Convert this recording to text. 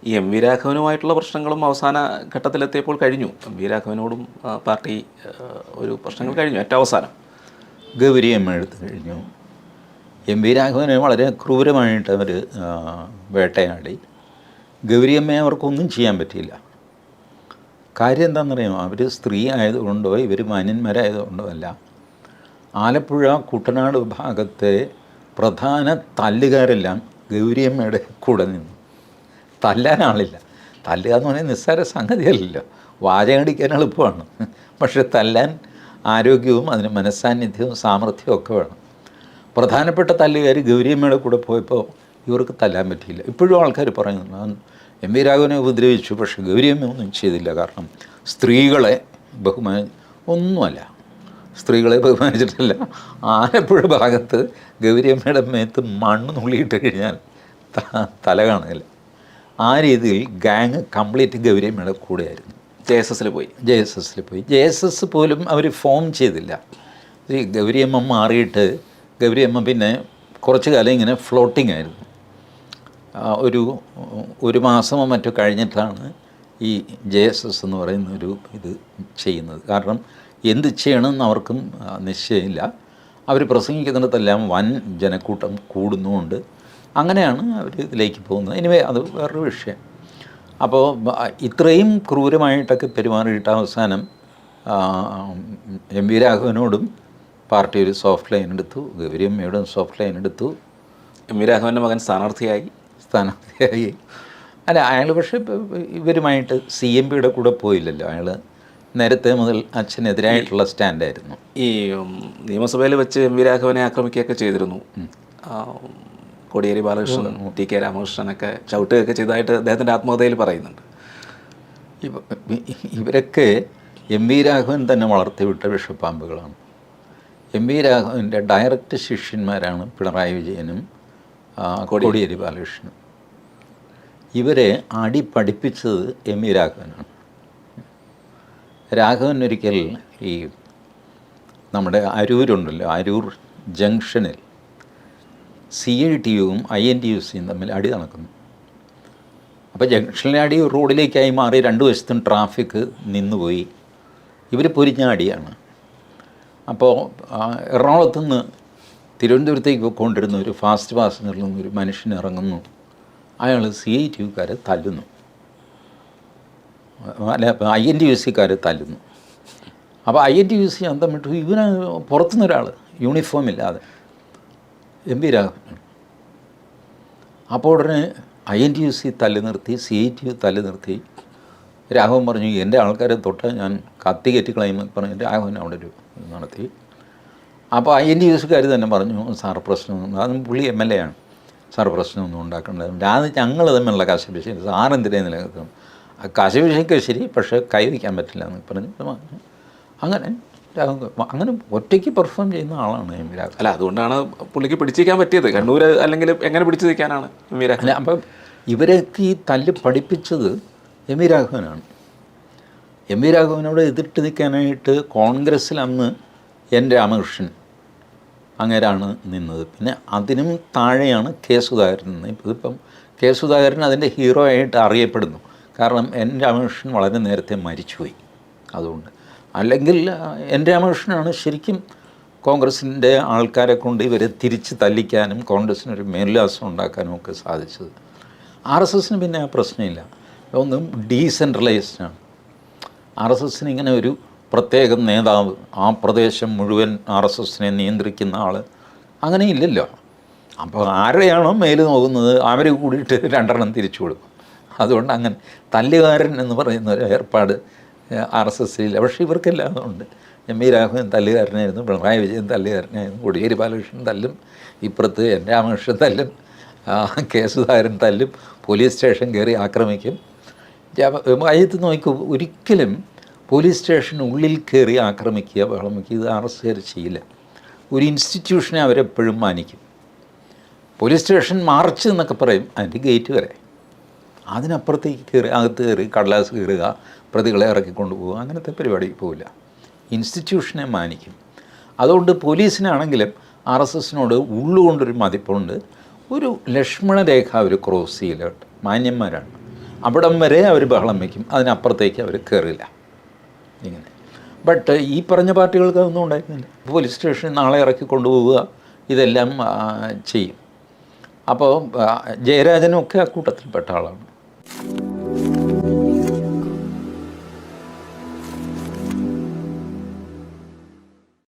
ഈ M V രാഘവനുമായിട്ടുള്ള പ്രശ്നങ്ങളും അവസാന ഘട്ടത്തിലെത്തിയപ്പോൾ കഴിഞ്ഞു. എം വി രാഘവനോടും പാർട്ടി ഒരു പ്രശ്നങ്ങൾ കഴിഞ്ഞു. ഏറ്റവും അവസാനം ഗൗരി അമ്മ എടുത്തു കഴിഞ്ഞു. എം വി രാഘവനെ വളരെ ക്രൂരമായിട്ട് അവർ വേട്ടയാടി. ഗൗരിയമ്മയെ അവർക്കൊന്നും ചെയ്യാൻ പറ്റിയില്ല. കാര്യം എന്താണെന്നറിയാമോ? അവർ സ്ത്രീ ആയതുകൊണ്ടോ ഇവർ മാന്യന്മാരായതുകൊണ്ടോ അല്ല. ആലപ്പുഴ കുട്ടനാട് ഭാഗത്തെ പ്രധാന തല്ലുകാരെല്ലാം ഗൗരിയമ്മയുടെ കൂടെ നിന്നു. തല്ലാൻ ആളില്ല. തല്ലുക എന്ന് പറഞ്ഞാൽ നിസ്സാര സംഗതിയല്ലല്ലോ. വാചകടിക്കാൻ എളുപ്പമാണ്, പക്ഷെ തല്ലാൻ ആരോഗ്യവും അതിന് മനസ്സാന്നിധ്യവും സാമർഥ്യവും ഒക്കെ വേണം. പ്രധാനപ്പെട്ട തല്ലുകാർ ഗൗരിയമ്മയുടെ കൂടെ പോയപ്പോൾ ഇവർക്ക് തല്ലാൻ പറ്റിയില്ല. ഇപ്പോഴും ആൾക്കാർ പറയുന്നു എം വി രാഘവനെ ഉപദ്രവിച്ചു, പക്ഷേ ഗൗരിയമ്മ ഒന്നും ചെയ്തില്ല. കാരണം സ്ത്രീകളെ ഒന്നുമല്ല, സ്ത്രീകളെ ബഹുമാനിച്ചിട്ടില്ല. ആലപ്പുഴ ഭാഗത്ത് ഗൗരിയമ്മയുടെ മേത്ത് മണ്ണ് നുള്ളിയിട്ട് കഴിഞ്ഞാൽ തല കാണില്ല. ആ രീതിയിൽ ഗാങ് കംപ്ലീറ്റ് ഗൗരിയമ്മയുടെ കൂടെയായിരുന്നു. ജെ എസ് എസിൽ പോയി. ജെ എസ് എസ് പോലും അവർ ഫോം ചെയ്തില്ല. ഈ ഗൗരിയമ്മ മാറിയിട്ട് ഗൗരിയമ്മ പിന്നെ കുറച്ച് കാലം ഇങ്ങനെ ഫ്ലോട്ടിംഗ് ആയിരുന്നു. ഒരു മാസമോ മറ്റോ കഴിഞ്ഞിട്ടാണ് ഈ ജെ എസ് എസ് എന്ന് പറയുന്ന ഒരു ഇത് ചെയ്യുന്നത്. കാരണം എന്ത് ചെയ്യണമെന്ന് അവർക്കും നിശ്ചയമില്ല. അവർ പ്രസംഗിക്കുന്നിടത്തെല്ലാം വൻ ജനക്കൂട്ടം കൂടുന്നുമുണ്ട്. അങ്ങനെയാണ് അവർ ഇതിലേക്ക് പോകുന്നത്. എനിവേ അത് വേറൊരു വിഷയം. അപ്പോൾ ഇത്രയും ക്രൂരമായിട്ടൊക്കെ പെരുമാറിയിട്ട് അവസാനം എം വി രാഘവനോടും പാർട്ടി ഒരു സോഫ്റ്റ് ലൈൻ എടുത്തു, ഗൗരിയമ്മയോടും സോഫ്റ്റ് ലൈൻ എടുത്തു. എം വി രാഘവൻ്റെ മകൻ സ്ഥാനാർത്ഥിയായി. അല്ല, അയാൾ പക്ഷേ ഇവരുമായിട്ട് CMPയുടെ കൂടെ പോയില്ലല്ലോ. അയാൾ നേരത്തെ മുതൽ അച്ഛനെതിരായിട്ടുള്ള സ്റ്റാൻഡായിരുന്നു. ഈ നിയമസഭയിൽ വെച്ച് എം വി രാഘവനെ ആക്രമിക്കുകയൊക്കെ ചെയ്തിരുന്നു. കോടിയേരി ബാലകൃഷ്ണൻ, TK രാമകൃഷ്ണനൊക്കെ ചവിട്ടുകയൊക്കെ ചെയ്തതായിട്ട് അദ്ദേഹത്തിൻ്റെ ആത്മകഥയിൽ പറയുന്നുണ്ട്. ഇവരൊക്കെ എം വി രാഘവൻ തന്നെ വളർത്തിവിട്ട വിഷപ്പാമ്പുകളാണ്. എം വി രാഘവൻ്റെ ഡയറക്റ്റ് ശിഷ്യന്മാരാണ് പിണറായി വിജയനും കോടിയേരി ബാലകൃഷ്ണനും. ഇവരെ അടി പഠിപ്പിച്ചത് എം വി രാഘവനാണ്. രാഘവൻ ഒരിക്കൽ ഈ നമ്മുടെ അരൂരുണ്ടല്ലോ, അരൂർ ജംഗ്ഷനിൽ CITUവും INTUCയും തമ്മിൽ അടി നടക്കുന്നു. അപ്പോൾ ജംഗ്ഷനിലെ അടി റോഡിലേക്കായി മാറി 2 വശത്തും ട്രാഫിക് നിന്നുപോയി. ഇവർ പൊരിഞ്ഞ അടിയാണ്. അപ്പോൾ എറണാകുളത്തുനിന്ന് തിരുവനന്തപുരത്തേക്ക് കൊണ്ടിരുന്ന ഒരു ഫാസ്റ്റ് പാസഞ്ചറിൽ നിന്ന് ഒരു മനുഷ്യൻ ഇറങ്ങുന്നു. അയാൾ CITUക്കാരെ തല്ലുന്നു, അല്ല INTUCക്കാരെ തല്ലുന്നു. അപ്പോൾ INTUC അന്തം വിട്ടു. ഇവന് പുറത്തുനിന്ന് ഒരാൾ യൂണിഫോം ഇല്ലാതെ എം വി രാഘവൻ. അപ്പോൾ ഉടനെ INTUC തല്ലി നിർത്തി, CITU തല്ലി നിർത്തി. രാഘവൻ പറഞ്ഞു എൻ്റെ ആൾക്കാരെ തൊട്ട് ഞാൻ കത്തി കയറ്റിക്കളയുമെന്ന് പറഞ്ഞ് രാഘവൻ അവിടെ ഒരു നടത്തി. അപ്പോൾ INTUCക്കാർ തന്നെ പറഞ്ഞു സാർ പ്രശ്നമൊന്നും, അതും പുള്ളി MLA ആണ്, സാർ പ്രശ്നമൊന്നും ഉണ്ടാക്കേണ്ടത്, അത് ഞങ്ങൾ തമ്മിലുള്ള കശപിശ, സാറെന്തിനെ നിലനിർത്തണം, കശപിശയ്ക്ക് ശരി, പക്ഷേ കൈവയ്ക്കാൻ പറ്റില്ല എന്ന് പറഞ്ഞിട്ട് അങ്ങനെ ഒറ്റയ്ക്ക് പെർഫോം ചെയ്യുന്ന ആളാണ് എം വി രാഘവൻ. അല്ല, അതുകൊണ്ടാണ് പുള്ളിക്ക് പിടിച്ചിരിക്കാൻ പറ്റിയത്. കണ്ണൂർ അല്ലെങ്കിൽ എങ്ങനെ പിടിച്ചു നിൽക്കാനാണ് എം വി രാഘവൻ. അപ്പം ഇവരൊക്കെ ഈ തല്ല് പഠിപ്പിച്ചത് എം വി രാഘവനാണ്. എം വി രാഘവനോട് എതിർത്ത് നിൽക്കാനായിട്ട് കോൺഗ്രസ്സിൽ അന്ന് N രാമകൃഷ്ണൻ അങ്ങേരാണ് നിന്നത്. പിന്നെ അതിനും താഴെയാണ് K സുധാകരൻ നിന്നത്. ഇതിപ്പം K സുധാകരൻ അതിൻ്റെ ഹീറോ ആയിട്ട് അറിയപ്പെടുന്നു. കാരണം N രാമകൃഷ്ണൻ വളരെ നേരത്തെ മരിച്ചുപോയി. അതുകൊണ്ട് അല്ലെങ്കിൽ N രാമകൃഷ്ണനാണ് ശരിക്കും കോൺഗ്രസിൻ്റെ ആൾക്കാരെ കൊണ്ട് ഇവരെ തിരിച്ച് തല്ലിക്കാനും കോൺഗ്രസ്സിനൊരു മേൽവിലാസം ഉണ്ടാക്കാനും ഒക്കെ സാധിച്ചത്. RSSന് പിന്നെ ആ പ്രശ്നമില്ല. ഒന്നും ഡീസെൻട്രലൈസ്ഡാണ്. RSSന് ഇങ്ങനെ ഒരു പ്രത്യേക നേതാവ്, ആ പ്രദേശം മുഴുവൻ RSSനെ നിയന്ത്രിക്കുന്ന ആൾ അങ്ങനെ ഇല്ലല്ലോ. അപ്പോൾ ആരെയാണോ മേല് നോക്കുന്നത് അവർ കൂടിയിട്ട് 2 തിരിച്ചു കൊടുക്കും. അതുകൊണ്ട് അങ്ങനെ തല്ലുകാരൻ എന്ന് പറയുന്ന ഒരു ഏർപ്പാട് RSSലില്ല. പക്ഷേ ഇവർക്കെല്ലാം ഉണ്ട്. എം വി രാഘവൻ തല്ലുകാരനായിരുന്നു, പിണറായി വിജയൻ തല്ലുകാരനായിരുന്നു, കോടിയേരി ബാലകൃഷ്ണൻ തല്ലും, ഇപ്പുറത്ത് N രാമകൃഷ്ണൻ തല്ലും, K സുധാകരൻ തല്ലും, പോലീസ് സ്റ്റേഷൻ കയറി ആക്രമിക്കും. അയത്ത് നോക്കൂ, ഒരിക്കലും പോലീസ് സ്റ്റേഷനുള്ളിൽ കയറി ആക്രമിക്കുക, ബഹളം വയ്ക്കുക, ഇത് RSSകാർ ചെയ്യില്ല. ഒരു ഇൻസ്റ്റിറ്റ്യൂഷനെ അവരെപ്പോഴും മാനിക്കും. പോലീസ് സ്റ്റേഷൻ മാർച്ച് എന്നൊക്കെ പറയും, അതിൻ്റെ ഗേറ്റ് വരെ. അതിനപ്പുറത്തേക്ക് കയറി അകത്ത് കയറി കടലാസ് കയറുക, പ്രതികളെ ഇറക്കിക്കൊണ്ട് പോവുക, അങ്ങനത്തെ പരിപാടിക്ക് പോവില്ല. ഇൻസ്റ്റിറ്റ്യൂഷനെ മാനിക്കും. അതുകൊണ്ട് പോലീസിനാണെങ്കിലും RSSനോട് ഉള്ളുകൊണ്ടൊരു മതിപ്പുണ്ട്. ഒരു ലക്ഷ്മണരേഖ അവർ ക്രോസ് ചെയ്യില്ല. മാന്യന്മാരാണ്. അവിടം വരെ അവർ ബഹളം വയ്ക്കും, അതിനപ്പുറത്തേക്ക് അവർ കയറില്ല ഇങ്ങനെ. ബട്ട് ഈ പറഞ്ഞ പാർട്ടികൾക്ക് അതൊന്നും ഉണ്ടായിരുന്നില്ല. പോലീസ് സ്റ്റേഷനിൽ നാളെ ഇറക്കി കൊണ്ടുപോവുക, ഇതെല്ലാം ചെയ്യും. അപ്പോൾ ജയരാജനും ഒക്കെ ആ കൂട്ടത്തിൽപ്പെട്ട ആളാണ്.